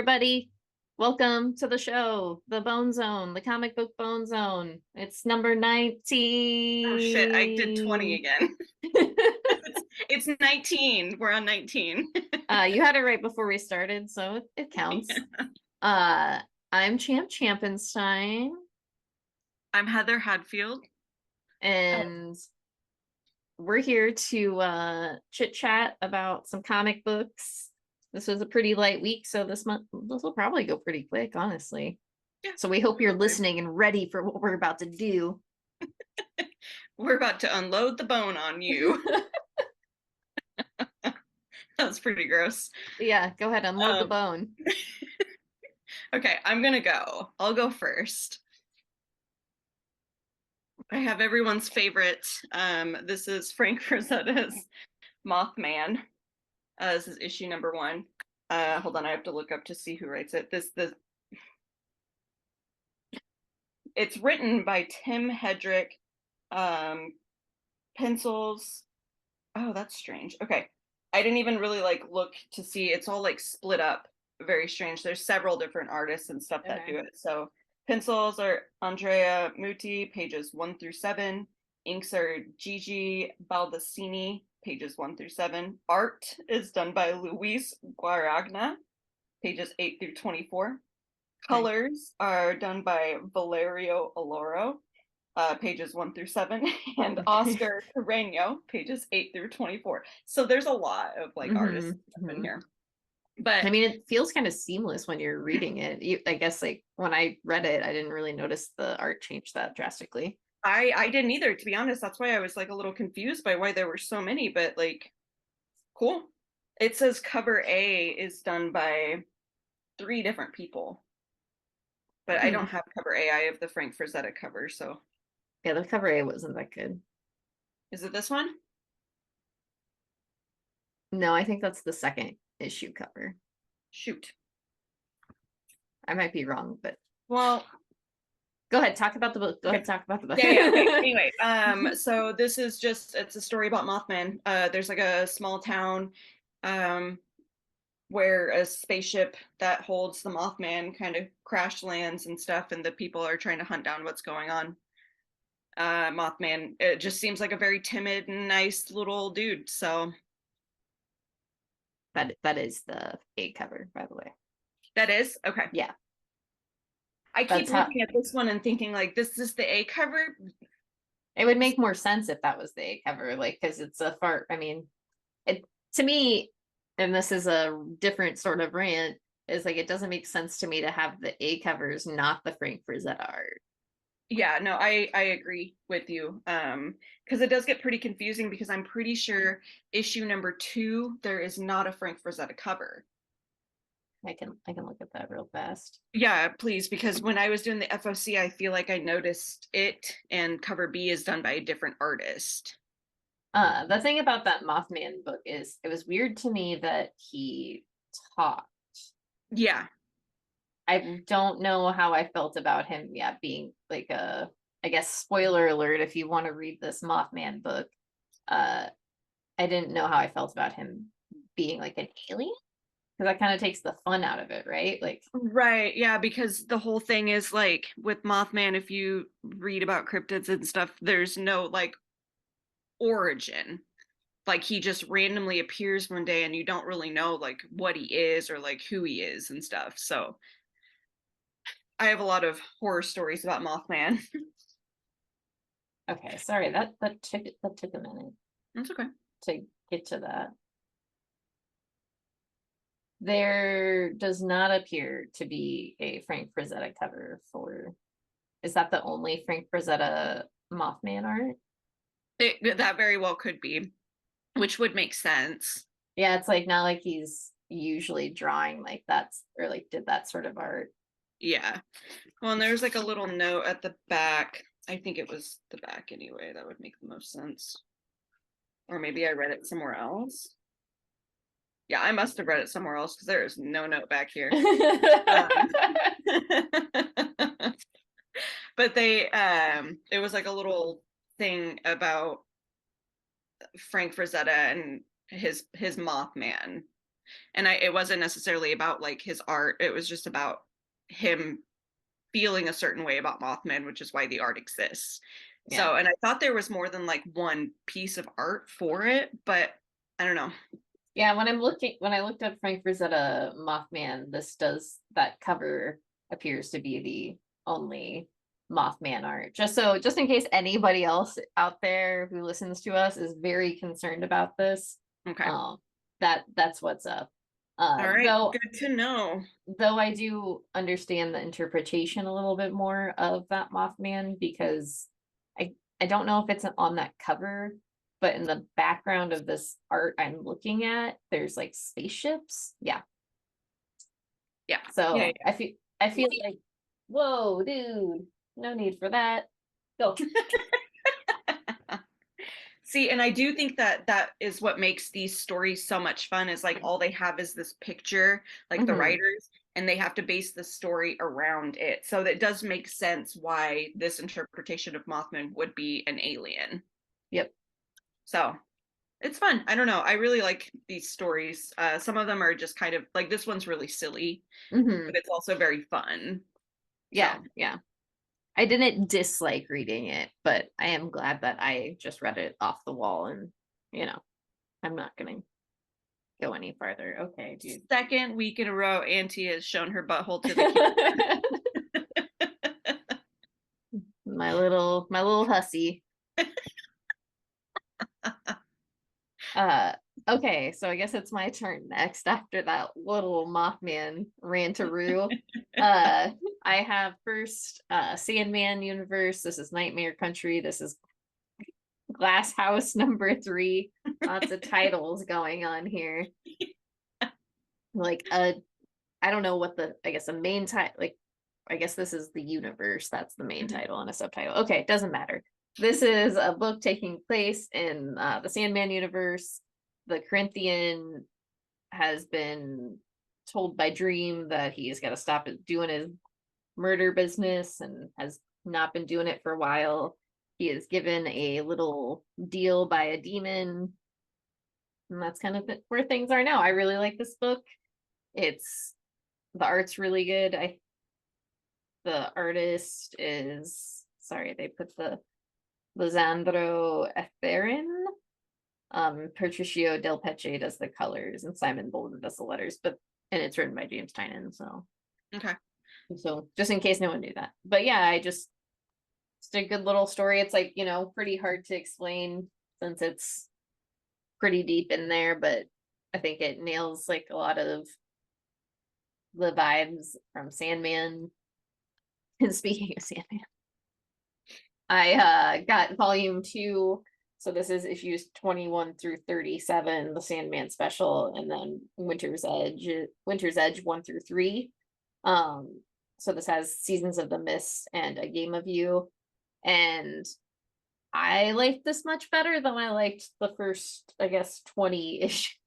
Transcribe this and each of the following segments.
everybody. Welcome to the show, the Bone Zone, the comic book Bone Zone. It's number Oh shit, I did 20 19. again. It's 19. We're on 19. You had it right before we started, so it counts. Uh, I'm Champ Champenstein, I'm Heather Hadfield. and we're here to chit chat about some comic books. This was a pretty light week, so this will probably go pretty quick, honestly. Yeah, So we hope you're probably. listening and ready for what we're about to do. We're about to unload the bone on you. That's pretty gross. Yeah, go ahead, unload the Um, bone. okay, I'm gonna go. I'll go first. I have everyone's favorite. This is Frank Frazetta's Mothman. This is issue number 1. Hold on, I have to look up to see who writes it. It's written by Tim Hedrick. Pencils. Oh, that's strange. Okay. I didn't even really look to see. It's all split up. Very strange. There's several different artists and stuff that do it. So pencils are Andrea Muti, pages 1 through 7. Inks are Gigi Baldacini, pages 1 through 7. Art is done by Luis Guaragna, pages 8 through 24. Colors are done by Valerio Aloro, pages 1 through 7, and Oscar Carreño, pages 8 through 24. So there's a lot of artists in here. But I mean, it feels kind of seamless when you're reading it. I guess when I read it, I didn't really notice the art change that drastically. I didn't either, to be honest. That's why I was a little confused by why there were so many, but cool. It says cover A is done by 3 different people. But I don't have cover A. I have the Frank Frazetta cover, so. Yeah, the cover A wasn't that good. Is it this one? No, I think that's the second issue cover. Shoot. I might be wrong, but well, go ahead, talk about the book. Go ahead, talk about the book. Yeah. Okay. Anyway, so this is it's a story about Mothman. There's a small town, where a spaceship that holds the Mothman kind of crash lands and stuff, and the people are trying to hunt down what's going on. Mothman, it just seems like a very timid, nice little dude. So that is the A cover, by the way. that is okay. Yeah. I keep looking at this one and thinking this is the A cover. It would make more sense if that was the A cover, because it's a far. I mean, it to me, and this is a different sort of rant, is it doesn't make sense to me to have the A covers, not the Frank Frazetta art. Yeah, no, I agree with you. Because it does get pretty confusing, because I'm pretty sure issue number 2, there is not a Frank Frazetta cover. I can look at that real fast. Yeah, please, because when I was doing the FOC, I feel like I noticed it, and cover B is done by a different artist. The thing about that Mothman book is it was weird to me that he talked. Yeah. I don't know how I felt about him, being I guess, spoiler alert, if you want to read this Mothman book, I didn't know how I felt about him being an alien. Because that kind of takes the fun out of it, right? Right, yeah, because the whole thing is with Mothman, if you read about cryptids and stuff, there's no origin. He just randomly appears one day and you don't really know what he is or who he is and stuff. So I have a lot of horror stories about Mothman. Okay, sorry, that took a minute. That's okay. To get to that. There does not appear to be a Frank Frazetta cover for. Is that the only Frank Frazetta Mothman art? That very well could be, which would make sense. Yeah, it's not like he's usually drawing that's or did that sort of art. Yeah. Well, and there's a little note at the back. I think it was the back anyway. That would make the most sense. Or maybe I read it somewhere else. Yeah, I must have read it somewhere else, because there is no note back here. But it was a little thing about Frank Frazetta and his Mothman. And it wasn't necessarily about like his art. It was just about him feeling a certain way about Mothman, which is why the art exists. Yeah. So, and I thought there was more than like one piece of art for it, but I don't know. Yeah, when I looked up Frank Frezetta Mothman, that cover appears to be the only Mothman art. Just in case anybody else out there who listens to us is very concerned about this, Okay. um, that's what's up. All right. Though Good to know. I do understand the interpretation a little bit more of that Mothman because I don't know if it's on that cover, but in the background of this art I'm looking at, there's like spaceships. Yeah. Yeah. Yeah. So I feel like, whoa, dude, no need for that. Go. See, and I do think that that is what makes these stories so much fun is like all they have is this picture, like the Hmm. writers, and they have to base the story around it. So that does make sense why this interpretation of Mothman would be an alien. Yep. So it's fun. I don't know. I really like these stories. Some of them are just kind of like this one's really silly, Hmm. but it's also very fun. Yeah. So Yeah. I didn't dislike reading it, but I am glad that I just read it off the wall and, you know, I'm not gonna go any farther. Okay, dude. second week in a row, Auntie has shown her butthole to the camera. My little hussy. Uh okay, so I guess it's my turn next after that little Mothman rantaroo. Uh I have first Sandman universe. This is Nightmare Country. This is Glass House number 3. Lots of titles going on here. Like I don't know what I guess the main title, like I guess this is the universe. That's the main title and a subtitle. Okay, it doesn't matter. This is a book taking place in the Sandman universe. The Corinthian has been told by Dream that he's got to stop doing his murder business and has not been doing it for a while. He is given a little deal by a demon, and that's kind of where things are now. I really like this book. It's the art's really good. The artist is, sorry, they put the Lisandro Etherin. Patricio Del Peche does the colors and Simon Bolden does the letters, and it's written by James Tynan. Okay. So just in case no one knew that. But yeah, it's a good little story. It's like, pretty hard to explain since it's pretty deep in there, but I think it nails like a lot of the vibes from Sandman. And speaking of Sandman, I got volume 2. So this is issues 21 through 37, the Sandman special, and then Winter's Edge 1 through 3. So this has Seasons of the Mist and A Game of You. And I liked this much better than I liked the first, I guess, 20-ish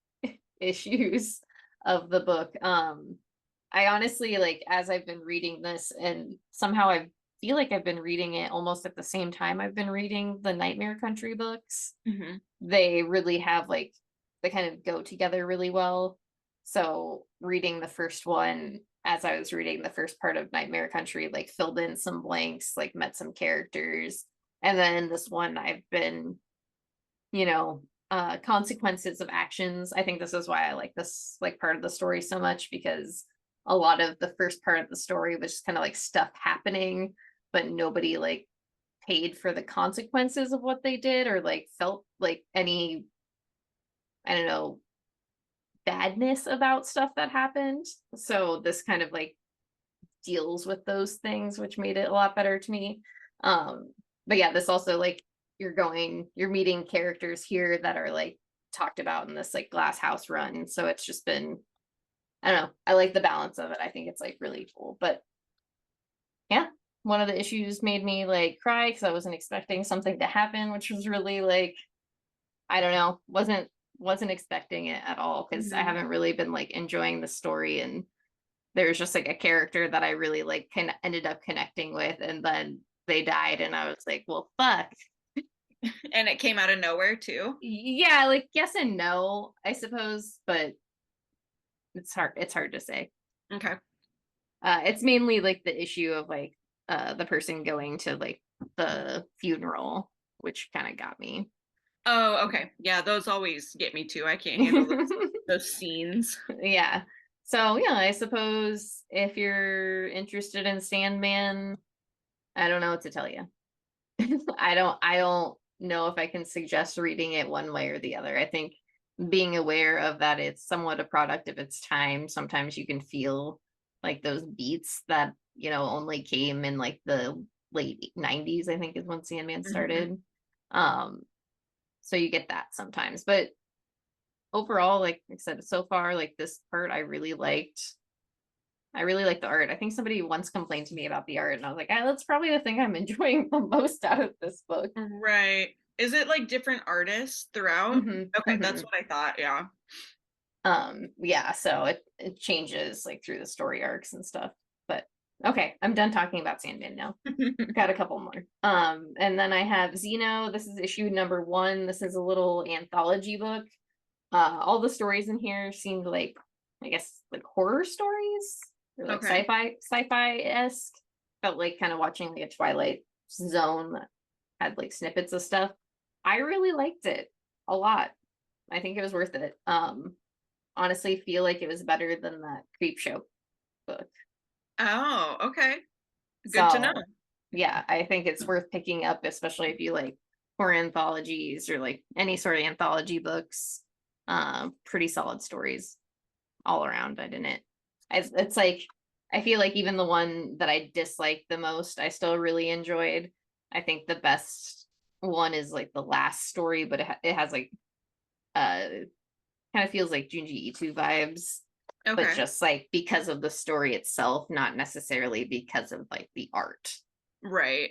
issues of the book. I honestly, like, as I've been reading this, and somehow I feel like I've been reading it almost at the same time I've been reading the Nightmare Country books. Mm-hmm. They really have like they kind of go together really well. So reading the first one as I was reading the first part of Nightmare Country, like filled in some blanks, like met some characters. And then this one I've been, consequences of actions. I think this is why I like this like part of the story so much, because a lot of the first part of the story was just kind of like stuff happening, but nobody like paid for the consequences of what they did or like felt like any, I don't know, badness about stuff that happened. So this kind of like deals with those things, which made it a lot better to me. But yeah, this also like you're meeting characters here that are like talked about in this like Glass House run. So it's just been, I don't know, I like the balance of it. I think it's like really cool. But yeah, one of the issues made me like cry because I wasn't expecting something to happen, which was really like, I don't know, wasn't expecting it at all because I Mm-hmm. haven't really been like enjoying the story, and there's just like a character that I really like ended up connecting with, and then they died and I was like, well, fuck. And it came out of nowhere too. Yeah, like yes and no, I suppose, but It's hard to say. Okay. It's mainly like the issue of like the person going to like the funeral, which kind of got me. Oh, okay. Yeah, those always get me too. I can't handle those scenes. Yeah. So yeah, I suppose if you're interested in Sandman, I don't know what to tell you. I don't know if I can suggest reading it one way or the other. I think being aware of that it's somewhat a product of its time. Sometimes you can feel like those beats that, only came in like the late 90s, I think is when Sandman Mhm. started. Um, so you get that sometimes. But overall, like I said, so far, like this part I really liked. I really like the art. I think somebody once complained to me about the art, and I was like, that's probably the thing I'm enjoying the most out of this book. Right. Is it like different artists throughout? Hmm. Okay, that's Hmm. what I thought. Yeah. Yeah, so it changes like through the story arcs and stuff. But okay, I'm done talking about Sandman now. Got a couple more. And then I have Xeno. This is issue number 1. This is a little anthology book. All the stories in here seemed like, I guess, like horror stories or like Okay. sci-fi-esque. Felt like kind of watching like a Twilight Zone that had like snippets of stuff. I really liked it a lot. I think it was worth it. Honestly feel like it was better than that Creep Show book. Oh, okay. Good to know. So yeah, I think it's worth picking up, especially if you like horror anthologies or like any sort of anthology books. Pretty solid stories all around. I didn't. It's like I feel like even the one that I disliked the most, I still really enjoyed. I think the best one is like the last story, but it has like uh kind of feels like Junji Ito vibes, but Okay. just like because of the story itself, not necessarily because of like the art. Right.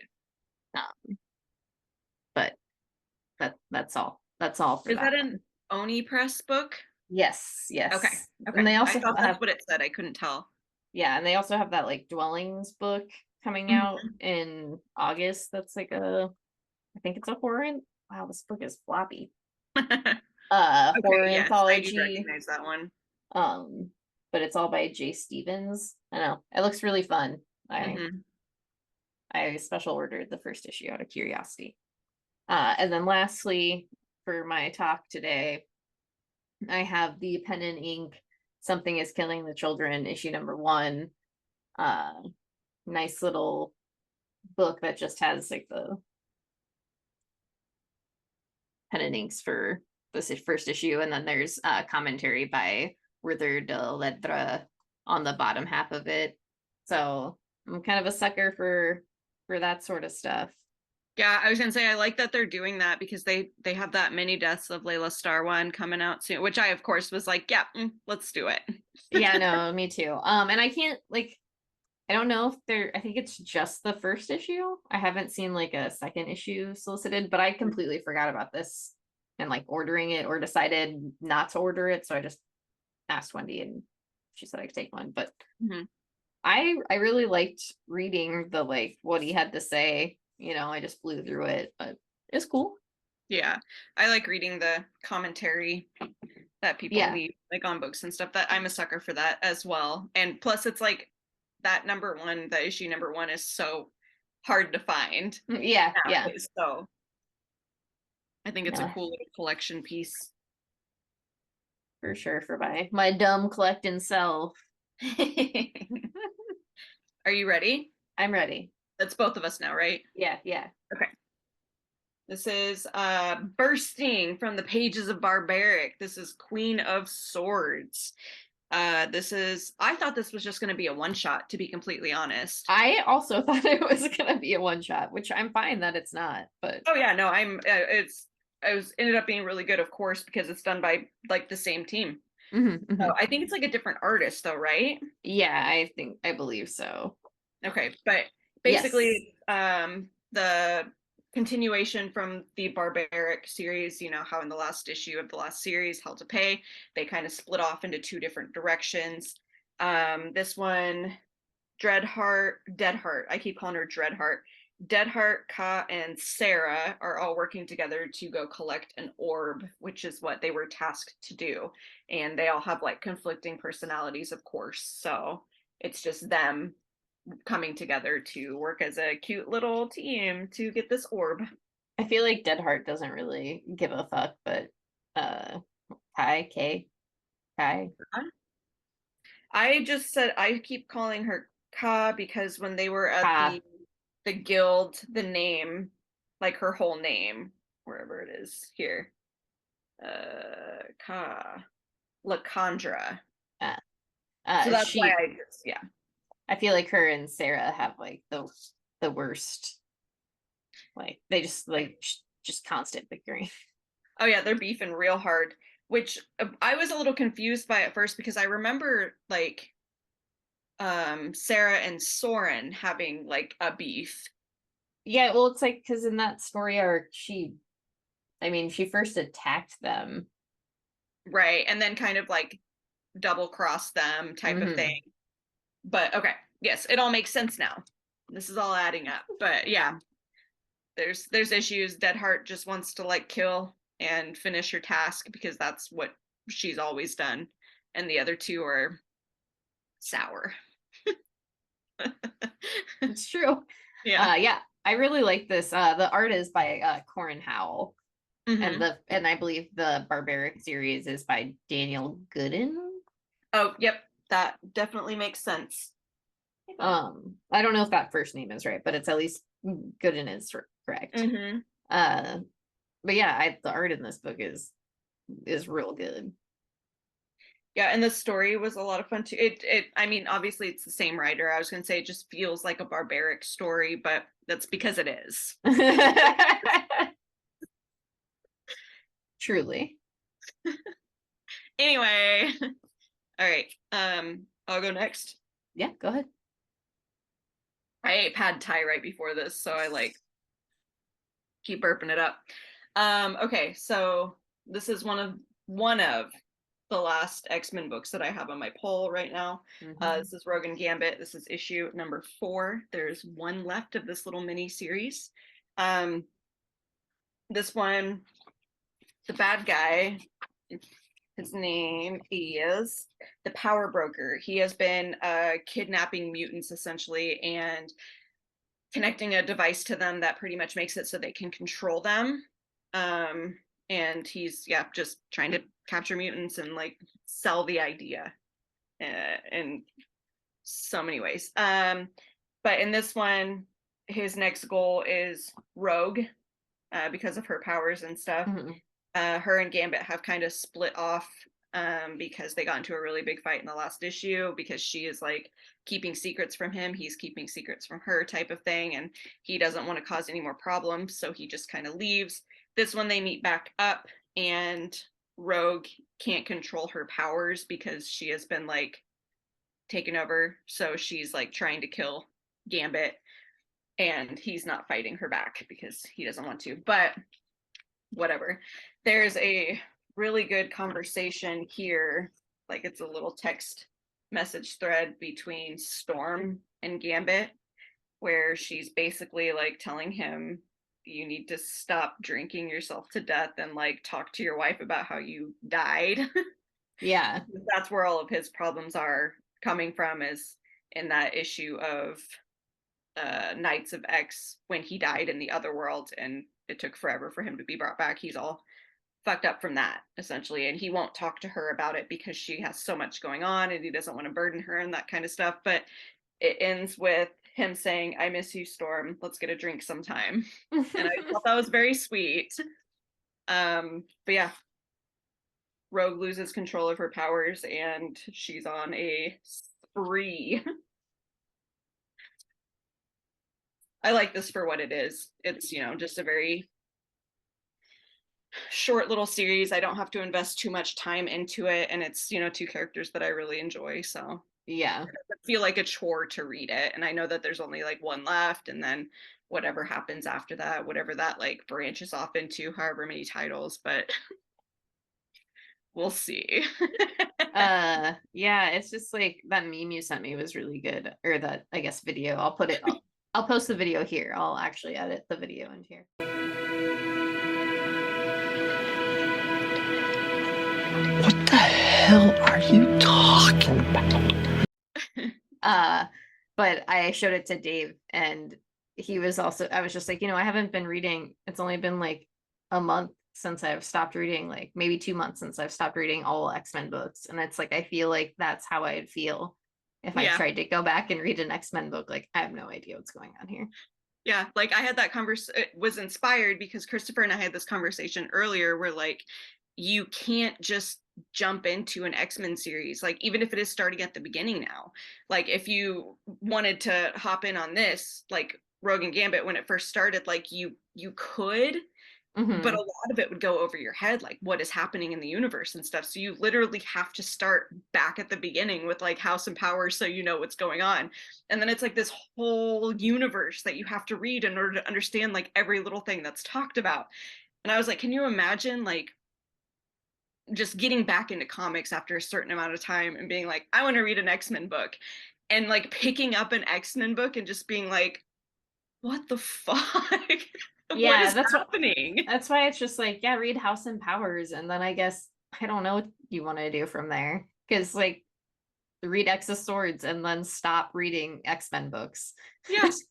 But that's all. That's all for Is that that an one. Oni Press book? Yes, Okay. yes. And Okay. they I also thought that's have what it said. I couldn't tell. yeah, and they also have that like Dwellings book coming out Mhm. in August. That's like I think it's a horror. Wow, this book is floppy. Okay, Horror yes, I do anthology. recognize that one. Um, but it's all by Jay Stevens. I know. It looks really fun. I Mhm. I special ordered the first issue out of curiosity. And then lastly, for my talk today, I have the pen and ink Something is Killing the Children, issue number 1. Uh, Nice little book that just has like the pen and inks for this first issue, and then there's commentary by Ruther de Ledra on the bottom half of it. So I'm kind of a sucker for that sort of stuff. Yeah, I was gonna say I like that they're doing that because they have that mini deaths of Layla Star one coming out soon, which I of course was like, yeah, let's do it. Yeah, no, me too. And I can't like I don't know if I think it's just the first issue. I haven't seen like a second issue solicited, but I completely forgot about this and like ordering it or decided not to order it. So I just asked Wendy and she said I could take one. But Mhm. I really liked reading the like what he had to say. I just flew through it, but it's cool. Yeah, I like reading the commentary that people Yeah. leave like on books and stuff. That I'm a sucker for that as well. And plus, it's like that number one, the issue number one is so hard to find Yeah, yeah. nowadays. So I think it's a No, cool little collection piece. for sure for my dumb collecting self. Are you ready? I'm ready. That's both of us now, right? Yeah, yeah. Okay. This is bursting from the pages of Barbaric. This is Queen of Swords. This is I thought this was just going to be a one shot, to be completely honest. I also thought it was gonna be a one shot, which I'm fine that it's not, but Oh yeah, no, I was ended up being really good, of course, because it's done by like the same team. mhm, So mhm. I think it's like a different artist, though, right? Yeah, I believe so. Okay, but Yes. basically, the continuation from the Barbaric series, you know, how in the last issue of the last series, Hell to Pay, they kind of split off into two different directions. This one, Dreadheart, Deadheart, I keep calling her Dreadheart, Deadheart, Ka, and Sarah are all working together to go collect an orb, which is what they were tasked to do. And they all have like conflicting personalities, of course. So it's just them coming together to work as a cute little team to get this orb. I feel like Deadheart doesn't really give a fuck, but Kai, Kai. I just said I keep calling her Ka because when they were at Ka. the guild, the name, like her whole name, wherever it is here, Ka Lacandra. Uh, So that's why she. I just yeah. I feel like her and Sarah have like the worst. Like they just like just constant bickering. Oh yeah, they're beefing real hard, which I was a little confused by at first because I remember like Sarah and Soren having like a beef. Yeah, well, it's like because in that story arc, I mean, she first attacked them. Right. And then kind of like double cross them type of Mm-hmm. thing. But okay, yes, it all makes sense now. This is all adding up. But yeah, there's issues. Deadheart just wants to like kill and finish her task because that's what she's always done. And the other two are sour. It's true. Yeah. Yeah, I really like this. The art is by Corin Howell, and Mm-hmm. I believe the Barbaric series is by Daniel Gooden. Oh, yep. That definitely makes sense. I don't know if that first name is right, but it's at least Gooden is correct. Mm-hmm. Uh, but yeah, the art in this book is real good. Yeah, and the story was a lot of fun too. It I mean, obviously it's the same writer. I was gonna say it just feels like a barbaric story, but that's because it is. Truly. Anyway, all right. I'll go next. Yeah, go ahead. I ate pad thai right before this, so I like keep burping it up. Okay, so this is one of the last X-Men books that I have on my poll right now. This is Rogue and Gambit. This is issue number 4. There's one left of this little mini series. This one, the bad guy, his name is the Power Broker. He has been kidnapping mutants essentially and connecting a device to them that pretty much makes it so they can control them. And he's just trying to capture mutants and like sell the idea in so many ways. But in this one, his next goal is Rogue because of her powers and stuff. Mm-hmm. Her and Gambit have kind of split off because they got into a really big fight in the last issue because she is like keeping secrets from him, he's keeping secrets from her type of thing, and he doesn't want to cause any more problems, so he just kind of leaves. This one they meet back up and Rogue can't control her powers because she has been like taken over, so she's like trying to kill Gambit and he's not fighting her back because he doesn't want to, but whatever. There's a really good conversation here, like it's a little text message thread between Storm and Gambit where she's basically like telling him you need to stop drinking yourself to death and like talk to your wife about how you died. Yeah. That's where all of his problems are coming from, is in that issue of Knights of X when he died in the other world and it took forever for him to be brought back. He's all fucked up from that essentially, and he won't talk to her about it because she has so much going on and he doesn't want to burden her and that kind of stuff. But it ends with him saying, "I miss you, Storm, let's get a drink sometime." And I thought that was very sweet. But yeah, Rogue loses control of her powers and she's on a spree. I like this for what it is. It's, just a very short little series. I don't have to invest too much time into it. And it's, two characters that I really enjoy. So Yeah. I feel like a chore to read it. And I know that there's only like one left. And then whatever happens after that, whatever that like branches off into, however many titles, but we'll see. Yeah, it's just like that meme you sent me was really good, or that I guess video. I'll put it I'll post the video here. I'll actually edit the video in here. What the hell are you talking about? But I showed it to Dave, and he was also, I was just like, I haven't been reading. It's only been like a month since I've stopped reading, like maybe 2 months since I've stopped reading all X-Men books. And it's like, I feel like that's how I'd feel if I Yeah. tried to go back and read an X-Men book. Like, I have no idea what's going on here. Yeah, like I had that conversation, it was inspired because Christopher and I had this conversation earlier where like you can't just jump into an X-Men series, like even if it is starting at the beginning now. Like if you wanted to hop in on this, like Rogue and Gambit when it first started, like you could, but a lot of it would go over your head, like what is happening in the universe and stuff. So you literally have to start back at the beginning with like House and Powers so you know what's going on. And then it's like this whole universe that you have to read in order to understand like every little thing that's talked about. And I was like, can you imagine like just getting back into comics after a certain amount of time and being like, I want to read an X-Men book, and like picking up an X-Men book and just being like, what the fuck? What Yeah, is happening? that's why it's just like, yeah, read House and Powers, and then I guess I don't know what you want to do from there. Because like read X of Swords and then stop reading X-Men books. Yes.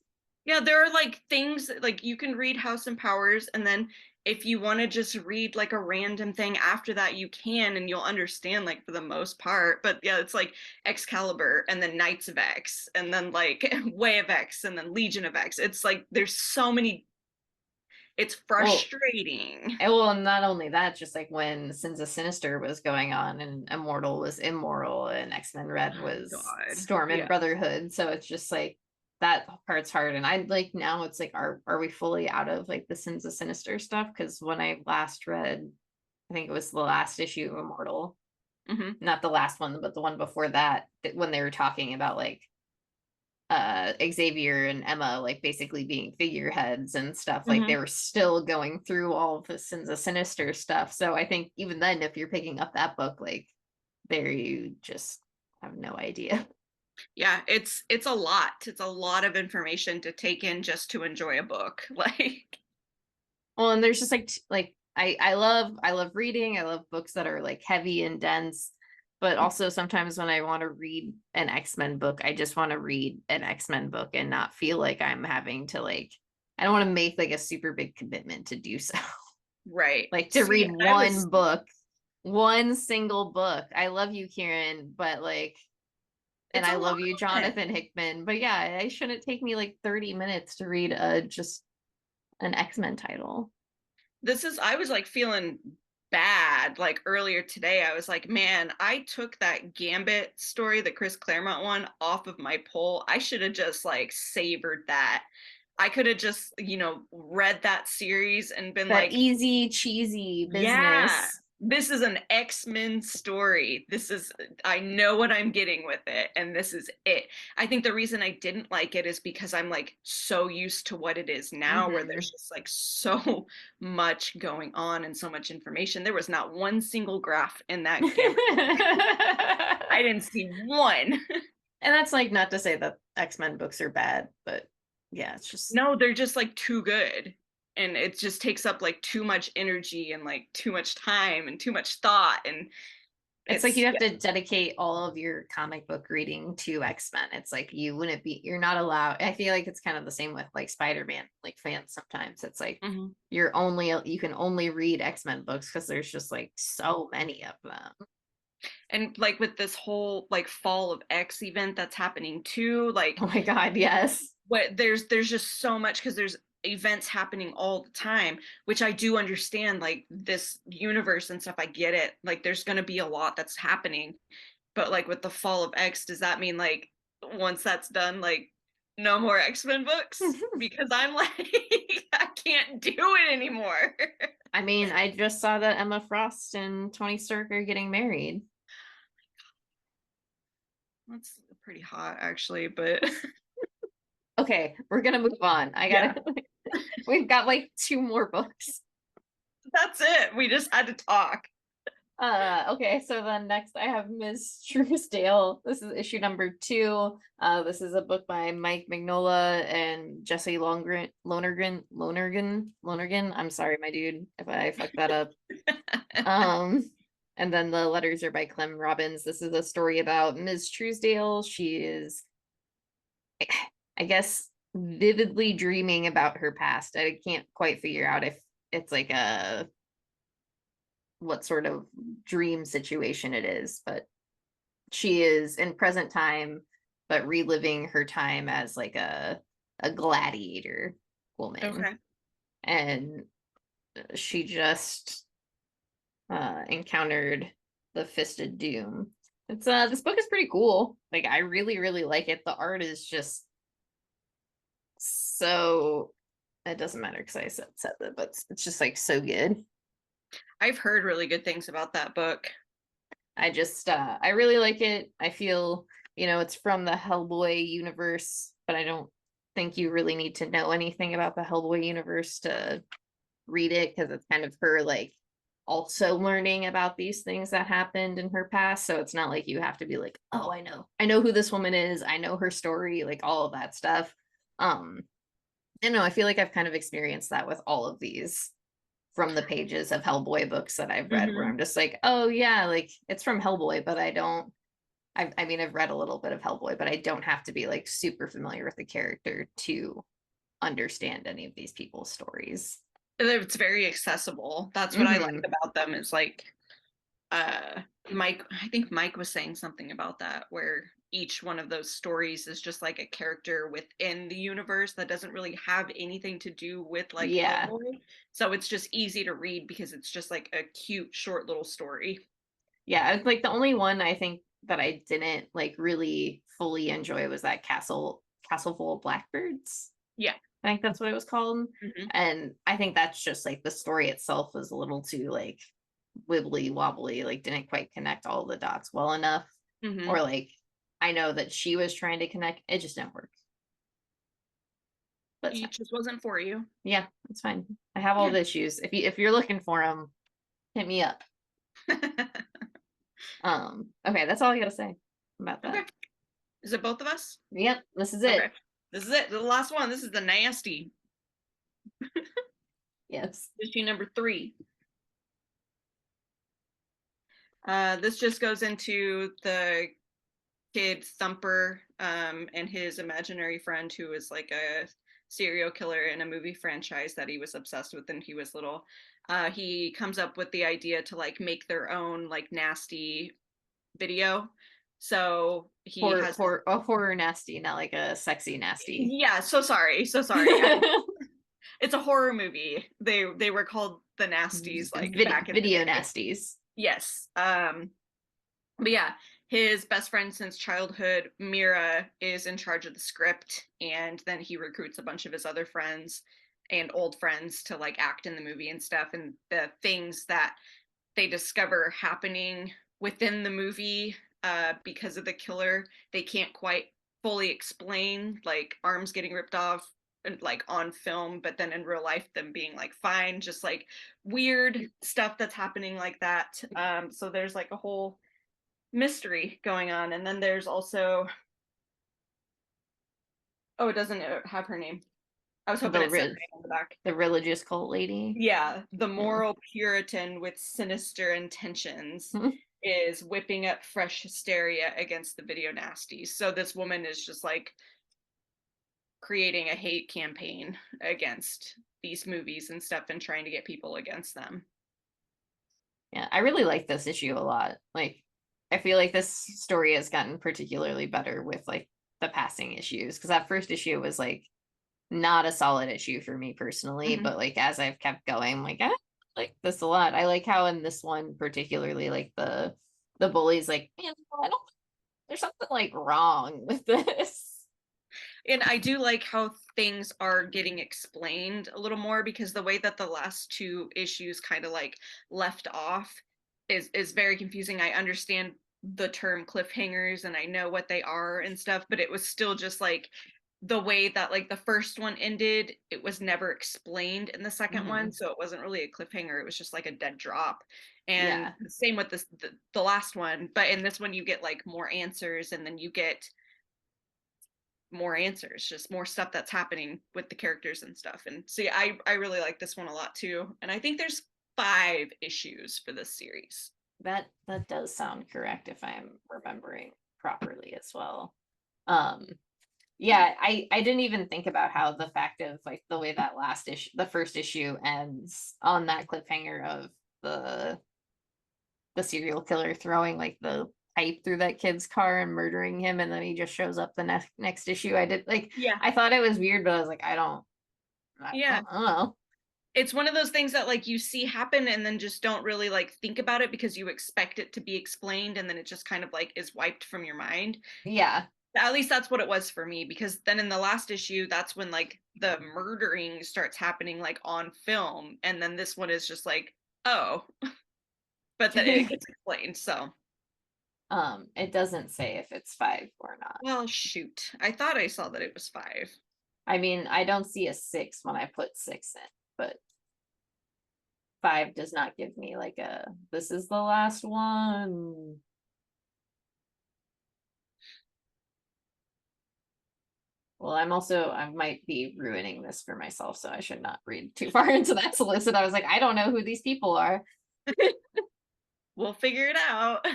Yeah, there are like things like you can read House and Powers, and then if you want to just read like a random thing after that, you can, and you'll understand like for the most part. But yeah, it's like Excalibur and then Knights of X and then like Way of X and then Legion of X. It's like there's so many, it's Well, frustrating. well, not only that, just like when Sins of Sinister was going on and Immortal was Immoral and X-Men Red Oh was God. Storm and Yeah. Brotherhood. So it's just like that part's hard. And I like now it's like, are we fully out of like the Sins of Sinister stuff? Because when I last read, I think it was the last issue of Immortal, not the last one, but the one before that, when they were talking about like Xavier and Emma like basically being figureheads and stuff, like they were still going through all of the Sins of Sinister stuff. So I think even then, if you're picking up that book, like there you just have no idea. Yeah, it's a lot. It's a lot of information to take in just to enjoy a book. Like, Well, and there's just like I love reading. I love books that are like heavy and dense. But also sometimes when I want to read an X-Men book, I just want to read an X-Men book and not feel like I'm having to like, I don't want to make like a super big commitment to do so. right. Like to See, read I was, one book, one single book. I love you, Kieran, but like, and it's I a love you, lot. Jonathan Hickman. But yeah, it shouldn't take me like 30 minutes to read just an X-Men title. I was like feeling bad like earlier today. I was like, man, I took that Gambit story, the Chris Claremont one, off of my poll. I should have just like savored that. I could have just, read that series and been That like, easy, cheesy yeah, business. this is an X-Men story. I know what I'm getting with it, and this is it. I think the reason I didn't like it is because I'm like so used to what it is now, where Mm-hmm. there's just like so much going on and so much information. There was not one single graph in that Gambit. I didn't see one. And that's like not to say that X-Men books are bad, but yeah, it's just No, they're just like too good. And it just takes up like too much energy and like too much time and too much thought. And it's like you it's, have to dedicate all of your comic book reading to X-Men. It's like you're not allowed. I feel like it's kind of the same with like Spider-Man, like fans sometimes. It's like Mhm. you can only read X-Men books because there's just like so many of them. And like with this whole like fall of X event that's happening too, like Oh my God, yes. what there's just so much because there's events happening all the time, which I do understand, like this universe and stuff. I get it. Like there's gonna be a lot that's happening. But like with the fall of X, does that mean like once that's done, like no more X-Men books? Because I'm like, I can't do it anymore. I mean, I just saw that Emma Frost and Tony Stark are getting married. That's pretty hot actually, but Okay, we're gonna move on. yeah, We've got like two more books. that's it. We just had to talk. Okay, so then next I have Ms. Truesdale. This is issue number 2. This is a book by Mike Mignola and Jesse Lonergan. I'm sorry, my dude, if I fucked that up. And then the letters are by Clem Robbins. This is a story about Ms. Truesdale. She is, I guess, vividly dreaming about her past. I can't quite figure out if it's like a what sort of dream situation it is, but she is in present time, but reliving her time as like a gladiator woman. Okay. And she just encountered the Fisted Doom. It's this book is pretty cool. Like I really, really like it. The art is just so it doesn't matter because I said that, but it's just like so good. I've heard really good things about that book. I just I really like it. I feel, it's from the Hellboy universe, but I don't think you really need to know anything about the Hellboy universe to read it because it's kind of her like also learning about these things that happened in her past. So it's not like you have to be like, oh, I know who this woman is, I know her story, like all of that stuff. I know, I feel like I've kind of experienced that with all of these from the pages of Hellboy books that I've read, where I'm just like, oh yeah, like it's from Hellboy, but I mean, I've read a little bit of Hellboy, but I don't have to be like super familiar with the character to understand any of these people's stories. It's very accessible. That's what I like about them, is like Mike, I think Mike was saying something about that, where each one of those stories is just like a character within the universe that doesn't really have anything to do with like Hellboy. So it's just easy to read because it's just like a cute short little story. Yeah, it's like the only one I think that I didn't like really fully enjoy was that Castle Full of Blackbirds. Yeah. I think that's what it was called. And I think that's just like the story itself was a little too like wibbly wobbly, like didn't quite connect all the dots well enough. Or like I know that she was trying to connect, it just didn't work. But it just wasn't for you. Yeah, it's fine. I have all the issues. If you're looking for them, hit me up. Okay, that's all I gotta say about that. Okay. Is it both of us? Yep, this is it. Okay. This is it. The last one. This is the nasty. Yes. Issue number 3. This just goes into the kid Thumper and his imaginary friend who is like a serial killer in a movie franchise that he was obsessed with when he was little. He comes up with the idea to like make their own like nasty video. So he has a horror nasty, not like a sexy nasty. Yeah, so sorry. It's a horror movie. They were called the Nasties, like back in video nasties. Yes. But yeah, his best friend since childhood, Mira, is in charge of the script, and then he recruits a bunch of his other friends and old friends to like act in the movie and stuff. And the things that they discover happening within the movie because of the killer, they can't quite fully explain, like arms getting ripped off and like on film, but then in real life them being like fine, just like weird stuff that's happening like that. So there's like a whole mystery going on. And then there's also, oh, it doesn't have her name. I was hoping it said her name on the back. The religious cult lady. Yeah, the moral Puritan with sinister intentions is whipping up fresh hysteria against the video nasties. So this woman is just like creating a hate campaign against these movies and stuff and trying to get people against them. Yeah, I really like this issue a lot. Like, I feel like this story has gotten particularly better with like the passing issues, because that first issue was like not a solid issue for me personally, but like as I've kept going, I'm like, I like this a lot. I like how in this one particularly, like the bully's like, man, I don't, there's something like wrong with this. And I do like how things are getting explained a little more, because the way that the last 2 issues kind of like left off is very confusing. I understand the term cliffhangers and I know what they are and stuff, but it was still just like the way that like the first one ended, it was never explained in the second one, so it wasn't really a cliffhanger, it was just like a dead drop. And Yeah. same with this the last one, but in this one you get like more answers, and then you get more answers, just more stuff that's happening with the characters and stuff. And see, I really like this one a lot too, and I think there's 5 issues for this series. That does sound correct if I'm remembering properly as well. Yeah, I didn't even think about how the fact of like the way that last issue, the first issue ends on that cliffhanger of the serial killer throwing like the pipe through that kid's car and murdering him, and then he just shows up the next issue. I did like, Yeah. I thought it was weird, but I was like, I don't know. It's one of those things that like you see happen and then just don't really like think about it because you expect it to be explained, and then it just kind of like is wiped from your mind. Yeah. At least that's what it was for me, because then in the last issue, that's when like the murdering starts happening like on film, and then this one is just like, oh, but then it gets explained. So It doesn't say if it's 5 or not. well, shoot, I thought I saw that it was 5. I mean, I don't see a 6 when I put 6 in, but 5 does not give me like a, this is the last one. Well, I might be ruining this for myself, so I should not read too far into that solicit. I was like, I don't know who these people are. We'll figure it out.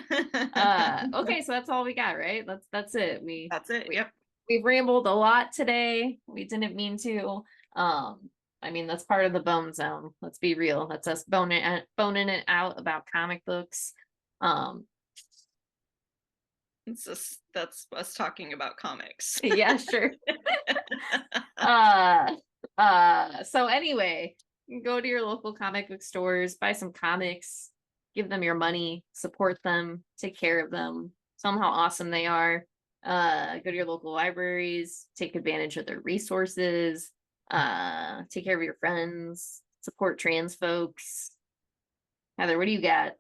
Okay, so that's all we got, right? That's it. That's it. Yep. We've rambled a lot today. We didn't mean to. I mean, that's part of the bone zone. Let's be real. That's us boning it out about comic books. It's just, that's us talking about comics. Yeah, sure. So anyway, you can go to your local comic book stores, buy some comics, give them your money, support them, take care of them, tell them how awesome they are. Go to your local libraries, take advantage of their resources, take care of your friends, support trans folks. Heather, what do you got?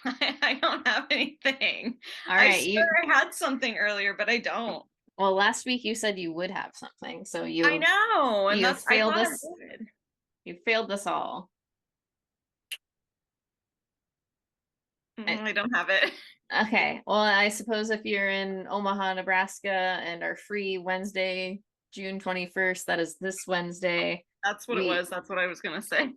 I don't have anything. All right, I swear I had something earlier, but I don't. Well, last week you said you would have something, so I know, and you that's failed I thought us. I would. You failed us all. I don't have it. Okay, well, I suppose if you're in Omaha, Nebraska, and are free Wednesday, June 21st, that is this Wednesday. That's what it was. That's what I was gonna say.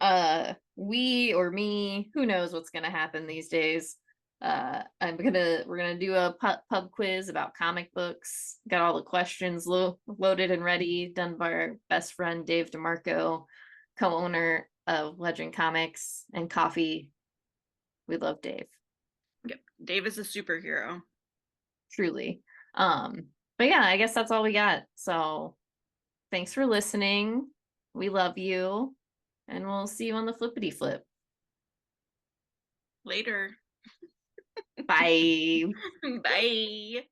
We or me, who knows what's gonna happen these days. We're gonna do a pub quiz about comic books. Got all the questions loaded and ready, done by our best friend Dave DeMarco, co-owner of Legend Comics and Coffee. We love Dave. Yep. Dave is a superhero. Truly. But yeah, I guess that's all we got. So thanks for listening. We love you, and we'll see you on the flippity flip. Later. Bye. Bye.